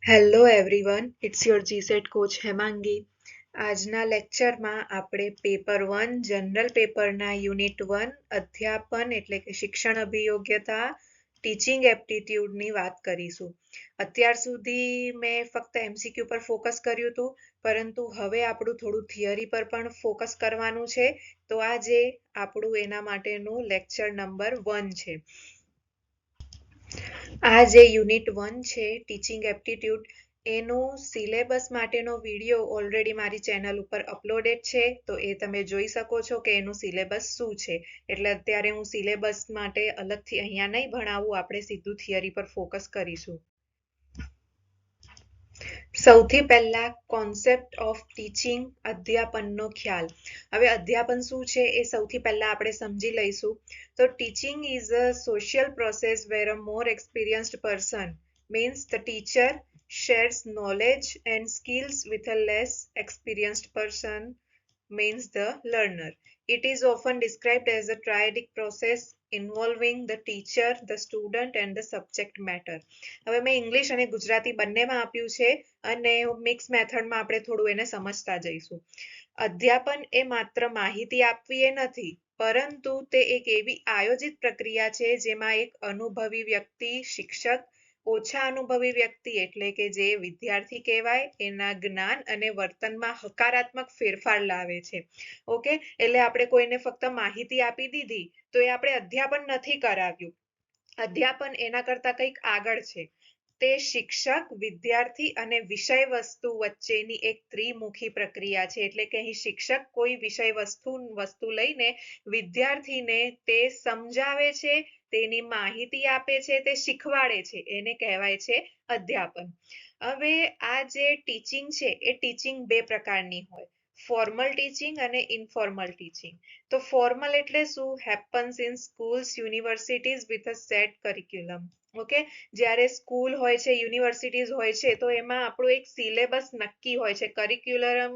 Hello everyone, it's your GSET coach Hemangi. આજના લેક્ચરમાં આપણે પેપર 1 જનરલ પેપરના યુનિટ 1 અધ્યાપન એટલે કે શિક્ષણ અભિયોગ્યતા ટીચિંગ એપ્ટિટ્યૂડની વાત કરીશું. અત્યાર સુધી મેં ફક્ત એમસીક્યુ પર ફોકસ કર્યું હતું, પરંતુ હવે આપણું થોડું થિયરી પર પણ ફોકસ કરવાનું છે. તો આજે આપણું એના માટેનું લેક્ચર નંબર 1 છે. આ જે યુનિટ 1 છે ટીચિંગ એપ્ટિટ્યૂડ, એનો સિલેબસ માટેનો વિડીયો ઓલરેડી મારી ચેનલ ઉપર અપલોડેડ છે, તો એ તમે જોઈ શકો છો કે એનું સિલેબસ શું છે. એટલે અત્યારે હું સિલેબસ માટે અલગથી અહીંયા નહીં ભણાવું, આપણે સીધું થિયરી પર ફોકસ કરીશું. સૌથી પહેલા કોન્સેપ્ટ ઓફ ટીચિંગ, અધ્યાપનનો ખ્યાલ. હવે અધ્યાપન શું છે એ સૌથી પહેલા આપણે સમજી લઈશું. તો teaching is a social process where a more experienced person means the teacher shares knowledge and skills with a less experienced person means the learner. It is often described as a triadic process involving the teacher, the student and the subject matter. હવે મેં English અને ગુજરાતી બંનેમાં આપ્યું છે અને mix મેથડમાં આપણે થોડું એને સમજતા જઈશું. અધ્યાપન એ માત્ર માહિતી આપવી એ નથી, પરંતુ તે એક એવી આયોજિત પ્રક્રિયા છે જેમાં એક અનુભવી વ્યક્તિ, શિક્ષક, ઓછા અનુભવી વ્યક્તિ એટલે કે જે વિદ્યાર્થી કહેવાય, એના જ્ઞાન અને વર્તનમાં હકારાત્મક ફેરફાર લાવે છે. ઓકે, એટલે આપણે કોઈને ફક્ત માહિતી આપી દીધી તો એ આપણે અધ્યાપન નથી કરાવ્યું. અધ્યાપન એના કરતા કંઈક આગળ છે. તે શિક્ષક, વિદ્યાર્થી અને વિષય વસ્તુ વચ્ચેની એક ત્રિમુખી પ્રક્રિયા છે. એટલે કે અહીં શિક્ષક કોઈ વિષય વસ્તુ લઈને વિદ્યાર્થીને તે સમજાવે છે, તેની માહિતી આપે છે, તે શીખવાડે છે, એને કહેવાય છે અધ્યાપન. હવે આ જે ટીચિંગ છે એ ટીચિંગ બે પ્રકારની હોય, ફોર્મલ ટીચિંગ અને ઇનફોર્મલ ટીચિંગ. તો ફોર્મલ એટલે શું? Happens in schools, universities with a set curriculum. Okay, જ્યારે સ્કૂલ હોય છે, યુનિવર્સિટીઝ હોય છે, તો એમાં આપણું એક સિલેબસ નક્કી હોય છે, કરિક્યુલમ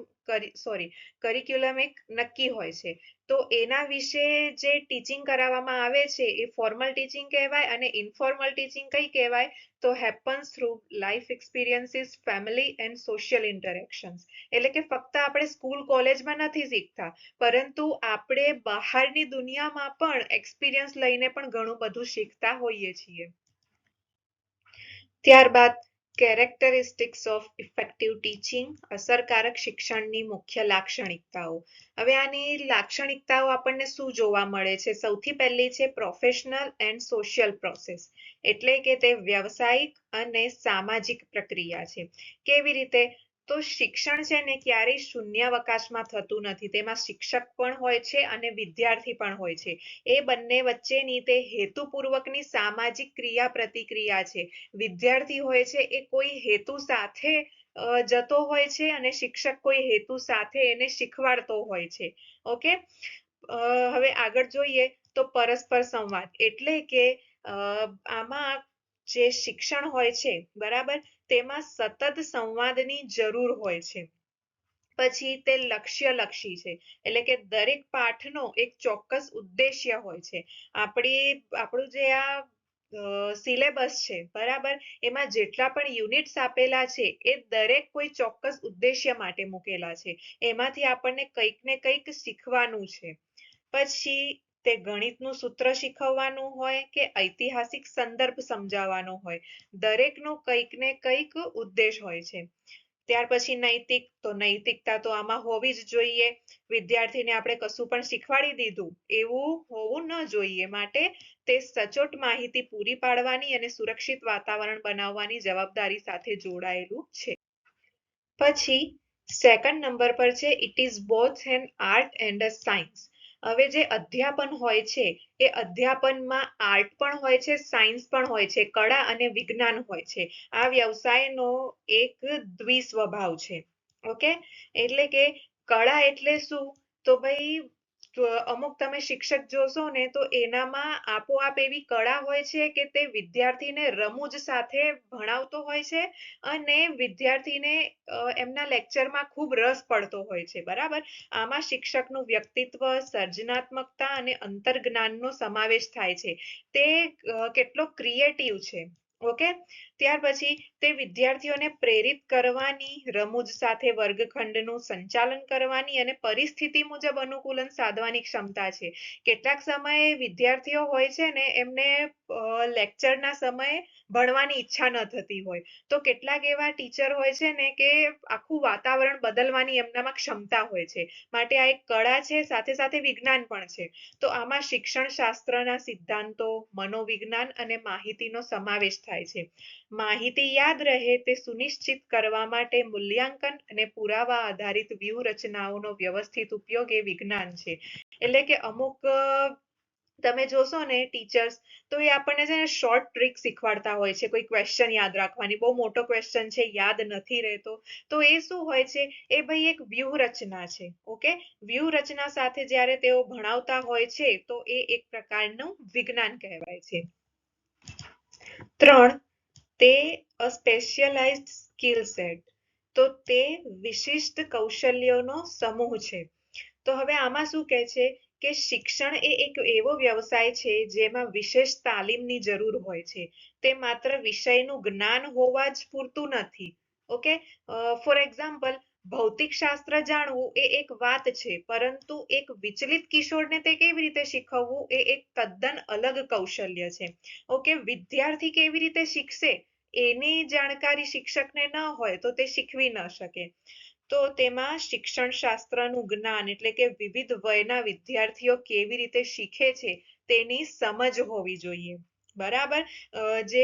એક નક્કી હોય છે. તો એના વિશે જે ટીચિંગ કરાવવામાં આવે છે એ ફોર્મલ ટીચિંગ કહેવાય. અને ઇનફોર્મલ ટીચિંગ કઈ કહેવાય? તો happens through life experiences, family and social interactions. એટલે કે ફક્ત આપણે સ્કૂલ કોલેજમાં નથી શીખતા, પરંતુ આપણે બહારની દુનિયામાં પણ એક્સપિરિયન્સ લઈને પણ ઘણું બધું શીખતા હોઈએ છીએ. ત્યારબાદ કેરેક્ટરિસ્ટિક્સ ઓફ ઇફેક્ટિવ ટીચિંગ, અસરકારક શિક્ષણની મુખ્ય લાક્ષણિકતાઓ. હવે આની લાક્ષણિકતાઓ આપણને શું જોવા મળે છે? સૌથી પહેલી છે પ્રોફેશનલ એન્ડ સોશિયલ પ્રોસેસ, એટલે કે તે વ્યવસાયિક અને સામાજિક પ્રક્રિયા છે. કેવી રીતે? તો શિક્ષણ છે ને ક્યારેય શૂન્યાવકાશમાં થતું નથી. તેમાં શિક્ષક પણ હોય છે અને વિદ્યાર્થી પણ હોય છે. એ બંને વચ્ચેની તે હેતુપૂર્વકની સામાજિક ક્રિયા પ્રતિક્રિયા છે. વિદ્યાર્થી હોય છે એ કોઈ હેતુ સાથે જતો હોય છે અને શિક્ષક કોઈ હેતુ સાથે એને શીખવાડતો હોય છે. ઓકે, હવે આગળ જોઈએ તો પરસ્પર સંવાદ, એટલે કે આમાં જે શિક્ષણ હોય છે, બરાબર, તેમાં સતત સંવાદની જરૂર હોય છે. પછી તે લક્ષ્યલક્ષી છે, એટલે કે દરેક પાઠનો એક ચોક્કસ ઉદ્દેશ્ય હોય છે. આપણું જે આ સિલેબસ છે, બરાબર, એમાં જેટલા પણ યુનિટ્સ આપેલા છે એ દરેક કોઈ ચોક્કસ ઉદ્દેશ્ય માટે મૂકેલા છે. એમાંથી આપણને કંઈક ને કંઈક શીખવાનું છે. પછી તે ગણિતનું સૂત્ર શીખવવાનું હોય કે ઐતિહાસિક સંદર્ભ સમજાવવાનો હોય, દરેકનો કંઈક ને કંઈક ઉદ્દેશ હોય છે. ત્યાર પછી નૈતિક, તો નૈતિકતા તો આમાં હોવી જ જોઈએ. વિદ્યાર્થીને આપણે કશું પણ શીખવાડી દીધું એવું હોવું ન જોઈએ, માટે તે સચોટ માહિતી પૂરી પાડવાની અને સુરક્ષિત વાતાવરણ બનાવવાની જવાબદારી સાથે જોડાયેલું છે. પછી સેકન્ડ નંબર પર છે it is both N art and a science. હવે જે અધ્યાપન હોય છે એ અધ્યાપનમાં આર્ટ પણ હોય છે, સાયન્સ પણ હોય છે, કળા અને વિજ્ઞાન હોય છે. આ વ્યવસાયનો એક દ્વિસ્વભાવ છે. ઓકે, એટલે કે કળા એટલે શું? તો ભાઈ અમુક તમે શિક્ષક જોશો ને તો એનામાં આપોઆપ એવી કળા હોય છે કે તે વિદ્યાર્થીને રમૂજ સાથે ભણાવતો હોય છે અને વિદ્યાર્થીને એમના લેક્ચરમાં ખૂબ રસ પડતો હોય છે, બરાબર. આમાં શિક્ષકનું વ્યક્તિત્વ, સર્જનાત્મકતા અને અંતર્જ્ઞાનનો સમાવેશ થાય છે. તે કેટલો ક્રિએટિવ છે. ઓકે, ત્યાર પછી તે વિદ્યાર્થીઓને પ્રેરિત કરવાની, રમૂજ સાથે વર્ગખંડનું સંચાલન કરવાની અને પરિસ્થિતિ મુજબ અનુકૂલન સાધવાની ક્ષમતા છે. કેટલાક સમયે વિદ્યાર્થીઓ હોય છે ને એમને લેક્ચરના સમયે ભણવાની ઈચ્છા ન થતી હોય, તો કેટલાક એવા ટીચર હોય છે ને કે આખું વાતાવરણ બદલવાની એમનામાં ક્ષમતા હોય છે. માટે આ એક કળા છે, સાથે સાથે વિજ્ઞાન પણ છે. તો આમાં શિક્ષણ શાસ્ત્રના સિદ્ધાંતો, મનોવિજ્ઞાન અને માહિતીનો સમાવેશ થાય છે. માહિતી યાદ રહે તે સુનિશ્ચિત કરવા માટે મૂલ્યાંકન અને પુરાવા આધારિત વ્યૂહરચનાઓનો વ્યવસ્થિત ઉપયોગ એ વિજ્ઞાન છે. એટલે કે અમુક તમે જોશો ને ટીચર્સ, તો એ આપણને છે ને શોર્ટ ટ્રીક શીખવાડતા હોય છે. કોઈ ક્વેશ્ચન યાદ રાખવાની, બહુ મોટો ક્વેશ્ચન છે, યાદ નથી રહેતો, તો એ શું હોય છે, એ ભાઈ એક વ્યૂહરચના છે. ઓકે, વ્યૂહરચના સાથે જ્યારે તેઓ ભણાવતા હોય છે તો એ એક પ્રકારનું વિજ્ઞાન કહેવાય છે. 3, તે અ સ્પેશિયલાઇઝ્ડ સ્કિલ સેટ, તો તે વિશિષ્ટ કૌશલ્યોનો સમૂહ છે. તો હવે આમાં શું કહે છે કે શિક્ષણ એ એક એવો વ્યવસાય છે જેમાં વિશેષ તાલીમની જરૂર હોય છે. તે માત્ર વિષયનું જ્ઞાન હોવા જ પૂરતું નથી. ઓકે, ફોર એક્ઝામ્પલ, ભૌતિક શાસ્ત્ર જાણવું એ એક વાત છે, પરંતુ એક વિચલિત કિશોરને તે કેવી રીતે શીખવવું એ એક તદ્દન અલગ કૌશલ્ય છે. ઓકે, વિદ્યાર્થી કેવી રીતે શીખશે એની જાણકારી શિક્ષકને ન હોય તો તે શીખવી ન શકે. તો તેમાં શિક્ષણ શાસ્ત્રનું જ્ઞાન, એટલે કે વિવિધ વયના વિદ્યાર્થીઓ કેવી રીતે શીખે છે તેની સમજ હોવી જોઈએ. બરાબર, જે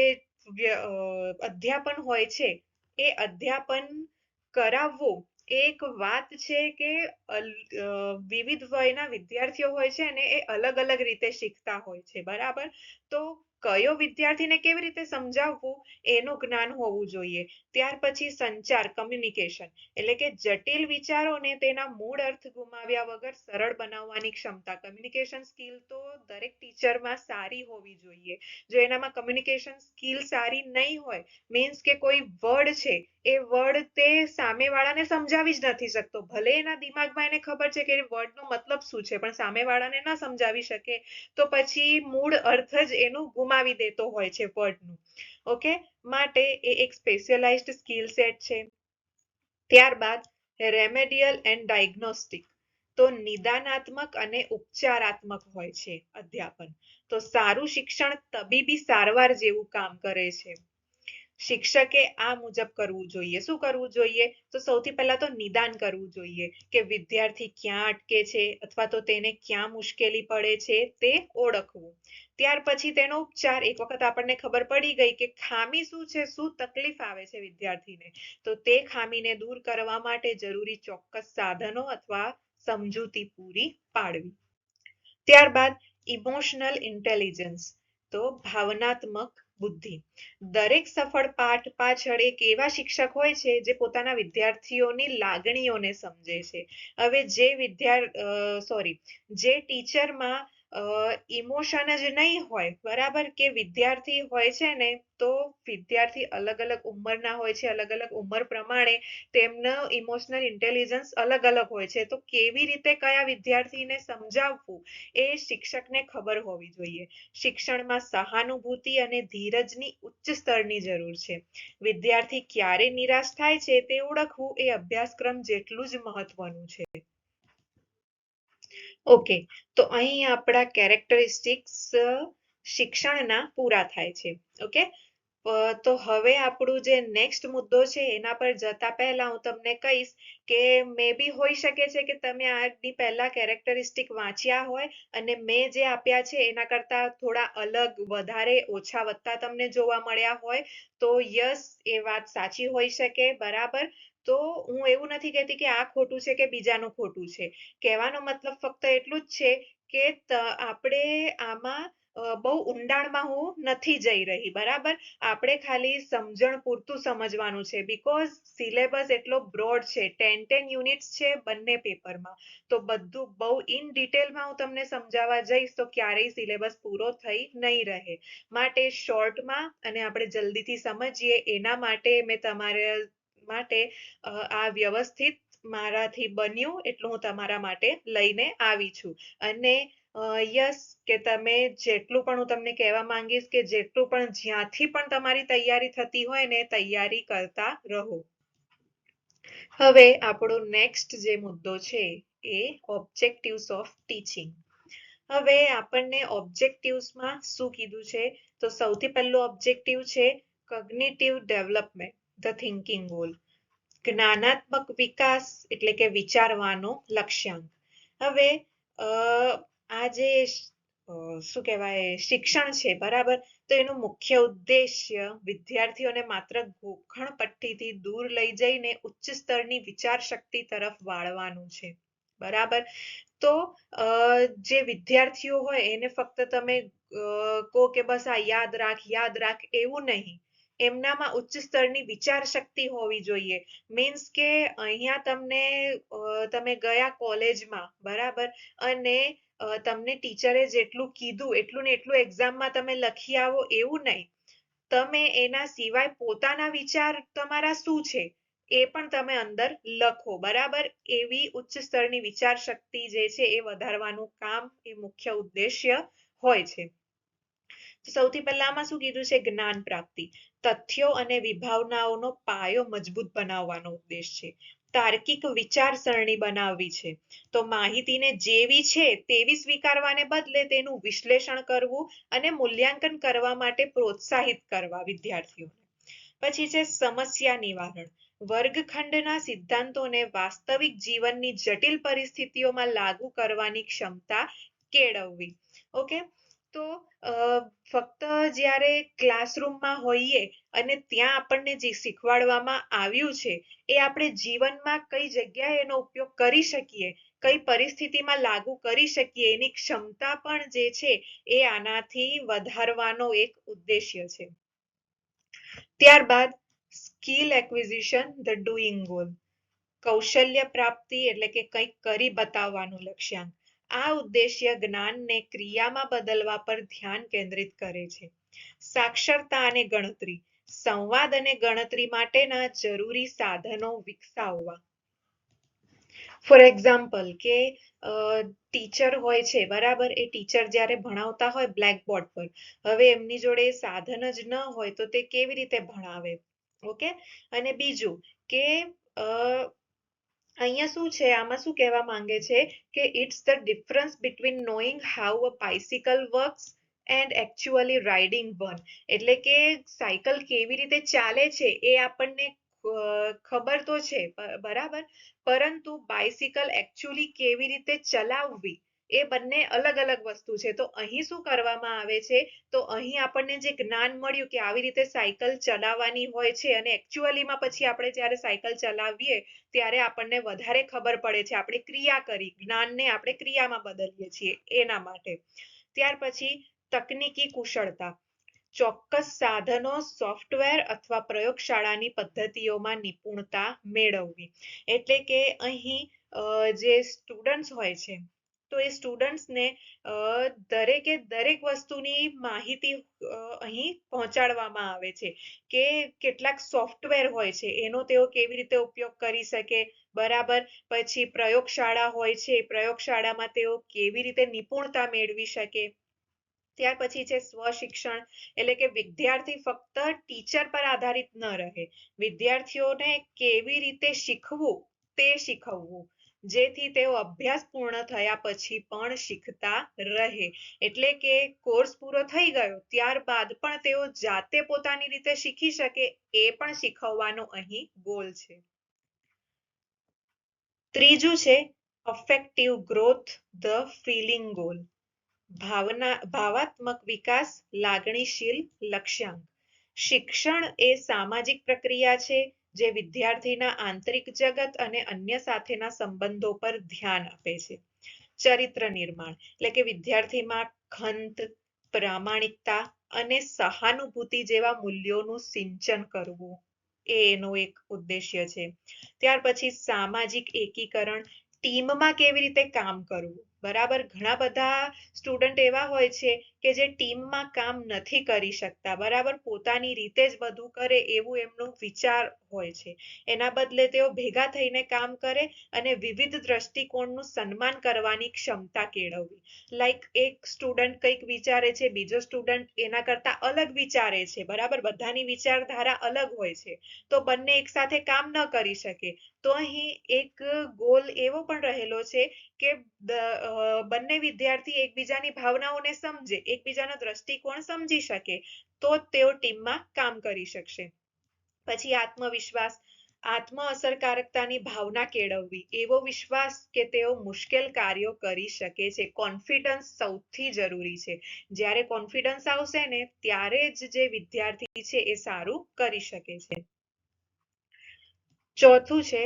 અધ્યાપન હોય છે એ અધ્યાપન કરાવવું એક વાત છે કે વિવિધ વયના વિદ્યાર્થીઓ હોય છે ને એ અલગ અલગ રીતે શીખતા હોય છે. બરાબર, તો કયો વિદ્યાર્થીને કેવી રીતે સમજાવવું એનું જ્ઞાન હોવું જોઈએ. ત્યાર પછી સંચાર, કમ્યુનિકેશન, એટલે કે જટિલ વિચારોને તેના મૂળ અર્થ ગુમાવ્યા વગર સરળ બનાવવાની ક્ષમતા. કમ્યુનિકેશન સ્કિલ તો દરેક ટીચરમાં સારી હોવી જોઈએ. જો એનામાં કમ્યુનિકેશન સ્કિલ સારી નહીં હોય, મીન્સ કે કોઈ વર્ડ છે એ વર્ડ તે સામેવાળાને સમજાવી જ નથી શકતો, ભલે એના દિમાગમાં એને ખબર છે કે વર્ડનો મતલબ શું છે, પણ સામેવાળાને ન સમજાવી શકે તો પછી મૂળ અર્થ જ એનું ગુમાવી દેતો હોય છે વર્ડનું. ઓકે, માટે એ એક સ્પેશિયલાઇઝ્ડ સ્કિલ સેટ છે. ત્યારબાદ રેમેડિયલ એન્ડ ડાયગ્નોસ્ટિક, તો નિદાનાત્મક અને ઉપચારાત્મક હોય છે અધ્યાપન. તો સારું શિક્ષણ તબીબી સારવાર જેવું કામ કરે છે. શિક્ષકે આ મુજબ કરવું જોઈએ. શું કરવું જોઈએ? તો સૌથી પહેલા તો નિદાન કરવું જોઈએ કે વિદ્યાર્થી ક્યાં અટકે છે અથવા તો તેને ક્યાં મુશ્કેલી પડે છે તે ઓળખવું. ત્યાર પછી તેનો ઉપચાર. એક વખત આપણને ખબર પડી ગઈ કે ખામી શું છે, શું તકલીફ આવે છે વિદ્યાર્થીને, તો તે ખામીને દૂર કરવા માટે જરૂરી ચોક્કસ સાધનો અથવા સમજૂતી પૂરી પાડવી. ત્યારબાદ ઇમોશનલ ઇન્ટેલિજન્સ, તો ભાવનાત્મક બુદ્ધિ. દરેક સફળ પાઠ પાછળ એક એવા શિક્ષક હોય છે જે પોતાના વિદ્યાર્થીઓની લાગણીઓને સમજે છે. હવે જે ટીચરમાં ઇમોશન જ નહીં હોય, બરાબર, કે વિદ્યાર્થી હોય છે ને તો વિદ્યાર્થી અલગ અલગ ઉંમરના હોય છે, અલગ અલગ ઉંમર પ્રમાણે તેમનું ઇમોશનલ ઇન્ટેલિજન્સ અલગ અલગ હોય છે. તો કેવી રીતે કયા વિદ્યાર્થીને સમજાવવું એ શિક્ષકને ખબર હોવી જોઈએ. શિક્ષણમાં સહાનુભૂતિ અને ધીરજની ઉચ્ચ સ્તરની જરૂર છે. વિદ્યાર્થી ક્યારે નિરાશ થાય છે તે ઓળખવું એ અભ્યાસક્રમ જેટલું જ મહત્વનું છે. ઓકે, તો અહીં આપણા કેરેક્ટરિસ્ટિક્સ શિક્ષણના પૂરા થાય છે. ઓકે, તો હવે આપણું જે નેક્સ્ટ મુદ્દો છે એના પર જતા પહેલા હું તમને કહીશ કે મે બી હોઈ શકે છે કે તમે આની પહેલા કેરેક્ટરિસ્ટિક વાંચ્યા હોય અને મેં જે આપ્યા છે એના કરતા થોડા અલગ, વધારે, ઓછા વત્તા તમને જોવા મળ્યા હોય, તો યસ, એ વાત સાચી હોઈ શકે. બરાબર, તો હું એવું નથી કહેતી કે આ ખોટું છે કે બીજાનું ખોટું છે. કહેવાનો મતલબ ફક્ત એટલું જ છે કે આપણે આમાં બહુ ઊંડાણમાં હું નથી જઈ રહી. બરાબર, આપણે ખાલી સમજણ પૂરતું સમજવાનું છે, બીકોઝ સિલેબસ એટલો બ્રોડ છે, 10 યુનિટ્સ છે બંને પેપરમાં, તો બધું બહુ ઇન ડિટેલમાં હું તમને સમજાવવા જઈશ તો ક્યારેય સિલેબસ પૂરો થઈ નહીં રહે. માટે શોર્ટમાં અને આપણે જલ્દીથી સમજીએ એના માટે મેં તમારા માટે આ વ્યવસ્થિત મારાથી બન્યું એટલું હું તમારા માટે લઈને આવી છું. અને યસ, કે તમે જેટલું પણ, હું તમને કહેવા માંગીશ કે જેટલું પણ જ્યાંથી પણ તમારી તૈયારી થતી હોય ને તૈયારી કરતા રહો. હવે આપણો નેક્સ્ટ જે મુદ્દો છે એ ઓબ્જેક્ટિવ્સ ઓફ ટીચિંગ. હવે આપણને ઓબ્જેક્ટિવ્સમાં શું કીધું છે, તો સૌથી પહેલું ઓબ્જેક્ટિવ છે cognitive development, the thinking goal, જ્ઞાનાત્મક વિકાસ એટલે કે વિચારવાનો લક્ષ્યાંક. હવે આ જે શું કહેવાય શિક્ષણ છે, બરાબર, તો એનું મુખ્ય ઉદ્દેશ્ય વિદ્યાર્થીઓને માત્ર ગોખણ પટ્ટીથી દૂર લઈ જઈને ઉચ્ચ સ્તરની વિચાર શક્તિ તરફ વાળવાનું છે, બરાબર. તો જે વિદ્યાર્થીઓ હોય એને ફક્ત તમે કહો કે બસ આ યાદ રાખ એવું નહીં. એમનામાં ઉચ્ચ સ્તરની વિચાર શક્તિ હોવી જોઈએ. મીન્સ કે અહીંયા તમે ગયા કોલેજમાં, બરાબર, અને તમને ટીચરે જેટલું કીધું એટલું ને એટલું એક્ઝામમાં તમે લખી આવો એવું નહીં. તમે એના સિવાય પોતાના વિચાર તમારા શું છે એ પણ તમે અંદર લખો, બરાબર. એવી ઉચ્ચ સ્તરની વિચાર શક્તિ જે છે એ વધારવાનું કામ એ મુખ્ય ઉદ્દેશ્ય હોય છે. સૌથી પહેલા આમાં શું કીધું છે, જ્ઞાન પ્રાપ્તિ, તથ્યો અને વિભાવનાઓનો પાયો મજબૂત બનાવવાનો ઉદ્દેશ છે. તાર્કિક વિચારસરણી બનાવવી છે. તો માહિતીને જેવી છે તેવી સ્વીકારવાને બદલે તેનું વિશ્લેષણ કરવું અને મૂલ્યાંકન કરવા માટે પ્રોત્સાહિત કરવા વિદ્યાર્થીઓને. પછી છે સમસ્યા નિવારણ, વર્ગખંડના સિદ્ધાંતોને વાસ્તવિક જીવનની જટિલ પરિસ્થિતિઓમાં લાગુ કરવાની ક્ષમતા કેળવવી. ઓકે, તો ફક્ત જ્યારે ક્લાસરૂમમાં હોઈએ અને ત્યાં આપણને જે શીખવાડવામાં આવ્યું છે એ આપણે જીવનમાં કઈ જગ્યાએ એનો ઉપયોગ કરી શકીએ, કઈ પરિસ્થિતિમાં લાગુ કરી શકીએ, એની ક્ષમતા પણ જે છે એ આનાથી વધારવાનો એક ઉદ્દેશ્ય છે. ત્યારબાદ skill acquisition, the doing goal, કૌશલ્ય પ્રાપ્તિ એટલે કે કંઈક કરી બતાવવાનું લક્ષ્યાંક. આ ઉદ્દેશ્ય જ્ઞાનને ક્રિયામાં બદલવા પર ધ્યાન કેન્દ્રિત કરે છે. સાક્ષરતા અને ગણતરી, સંવાદ અને ગણતરી માટેના જરૂરી સાધનો વિકસાવવા. ફોર એક્ઝામ્પલ કે ટીચર હોય છે, બરાબર, એ ટીચર જ્યારે ભણાવતા હોય બ્લેકબોર્ડ પર, હવે એમની જોડે સાધન જ ન હોય તો તે કેવી રીતે ભણાવે. ઓકે, અને બીજું કે અહીંયા શું છે, આમાં શું કહેવા માંગે છે કે it's the difference between knowing how a bicycle works and actually riding one. એટલે કે સાયકલ કેવી રીતે ચાલે છે એ આપણને ખબર તો છે, બરાબર, પરંતુ બાઇસિકલ એકચ્યુઅલી કેવી રીતે ચલાવવી એ બંને અલગ અલગ વસ્તુ છે. તો અહીં શું કરવામાં આવે છે, તો અહીં આપણને જે જ્ઞાન મળ્યું કે આવી રીતે સાયકલ ચલાવવાની હોય છે અને એકચ્યુઅલીમાં પછી આપણે જ્યારે સાયકલ ચલાવીએ ત્યારે આપણને વધારે ખબર પડે છે, આપણે ક્રિયા કરી, જ્ઞાનને આપણે ક્રિયામાં બદલીએ છીએ એના માટે. ત્યાર પછી તકનીકી કુશળતા, ચોક્કસ સાધનો, સોફ્ટવેર અથવા પ્રયોગશાળાની પદ્ધતિઓમાં નિપુણતા મેળવવી. એટલે કે અહીં જે સ્ટુડન્ટ્સ હોય છે તો એ સ્ટુડન્ટ્સને દરેકે દરેક વસ્તુની માહિતી અહીં પહોંચાડવામાં આવે છે કે કેટલાક સોફ્ટવેર હોય છે એનો તેઓ કેવી રીતે ઉપયોગ કરી શકે, બરાબર. પછી પ્રયોગશાળા હોય છે, પ્રયોગશાળામાં તેઓ કેવી રીતે નિપુણતા મેળવી શકે. ત્યાર પછી છે સ્વશિક્ષણ, એટલે કે વિદ્યાર્થી ફક્ત ટીચર પર આધારિત ન રહે, વિદ્યાર્થીઓને કેવી રીતે શીખવું તે શીખવવું, જેથી તેઓ અભ્યાસ પૂર્ણ થયા પછી પણ શીખતા રહે. એટલે કે કોર્સ પૂરો થઈ ગયો ત્યારબાદ પણ તેઓ જાતે પોતાની રીતે શીખી શકે એ પણ શીખવવાનો અહીં ગોલ છે. ત્રીજું છે affective growth, the feeling goal, ભાવાત્મક વિકાસ, લાગણીશીલ લક્ષ્યાંક. શિક્ષણ એ સામાજિક પ્રક્રિયા છે જે વિદ્યાર્થીના આંતરિક જગત અને અન્ય સાથેના સંબંધો પર ધ્યાન આપે છે. ચરિત્ર નિર્માણ, એટલે કે વિદ્યાર્થીમાં ખંત, પ્રામાણિકતા અને સહાનુભૂતિ જેવા મૂલ્યોનું સિંચન કરવું એ એનો એક ઉદ્દેશ્ય છે. ત્યાર પછી સામાજિક એકીકરણ, ટીમમાં કેવી રીતે કામ કરવું, બરાબર. ઘણા બધા સ્ટુડન્ટ એવા હોય છે કે જે ટીમમાં કામ નથી કરી શકતા, બરાબર, પોતાની રીતે જ બધું કરે એવું એમનો વિચાર હોય છે. એના બદલે તેઓ ભેગા થઈને કામ કરે અને વિવિધ દ્રષ્ટિકોણનું સન્માન કરવાની ક્ષમતા કેળવવી. લાઈક એક સ્ટુડન્ટ કંઈક વિચારે છે, બીજો સ્ટુડન્ટ એના કરતા અલગ વિચારે છે, બરાબર, બધાની વિચારધારા અલગ હોય છે, તો બંને એક સાથે કામ ન કરી શકે. તો અહીં એક ગોલ એવો પણ રહેલો છે કે બંને વિદ્યાર્થી એકબીજાની ભાવનાઓને સમજે, એકબીજાનો દ્રષ્ટિકોણ સમજી શકે, તો તેઓ ટીમમાં કામ કરી શકશે. પછી આત્મવિશ્વાસ, આત્મ અસરકારકતાની ભાવના કેળવવી, એવો વિશ્વાસ કે તેઓ મુશ્કેલ કાર્યો કરી શકે છે. કોન્ફિડન્સ સૌથી જરૂરી છે. જ્યારે કોન્ફિડન્સ આવશે ને ત્યારે જ જે વિદ્યાર્થી છે એ સારું કરી શકે છે. ચોથું છે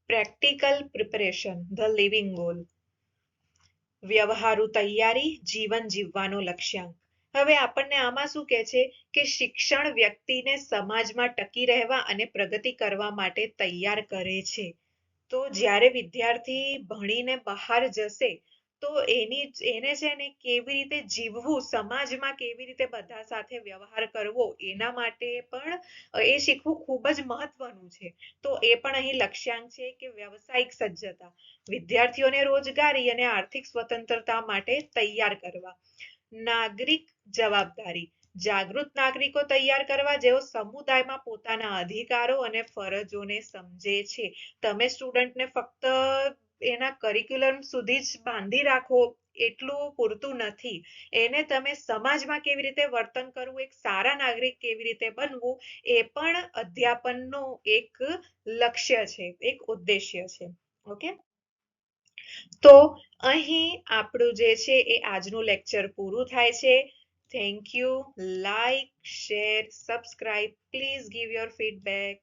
practical preparation, the living goal. વ્યવહારુ તૈયારી, જીવન જીવવાનો લક્ષ્યાંક. હવે આપણને આમાં શું કહે છે કે શિક્ષણ વ્યક્તિને સમાજમાં ટકી રહેવા અને પ્રગતિ કરવા માટે તૈયાર કરે છે. તો જ્યારે વિદ્યાર્થી ભણીને બહાર જશે તો એને છે ને કેવી રીતે જીવવું, સમાજમાં કેવી રીતે બધા સાથે વ્યવહાર કરવો, એના માટે પણ એ શીખવું ખૂબ જ મહત્વનું છે. તો એ પણ અહીં લક્ષ્યાંક છે કે વ્યવસાયિક સજ્જતા, વિદ્યાર્થીઓને રોજગારી અને આર્થિક સ્વતંત્રતા માટે તૈયાર કરવા. નાગરિક જવાબદારી, જાગૃત નાગરિકો તૈયાર કરવા જેઓ સમુદાયમાં પોતાના અધિકારો અને ફરજોને સમજે છે. તમે સ્ટુડન્ટને ફક્ત એના કરિક્યુલમ સુધી જ બાંધી રાખો એટલું પૂરતું નથી. એને તમે સમાજમાં કેવી રીતે વર્તન કરવું, એક સારા નાગરિક કેવી રીતે બનવું, એ પણ અધ્યાપનનો એક લક્ષ્ય છે, એક ઉદ્દેશ્ય છે. ઓકે, તો અહીં આપણું જે છે એ આજનું લેક્ચર પૂરું થાય છે. Thank you. Like, share, subscribe. Please give your feedback.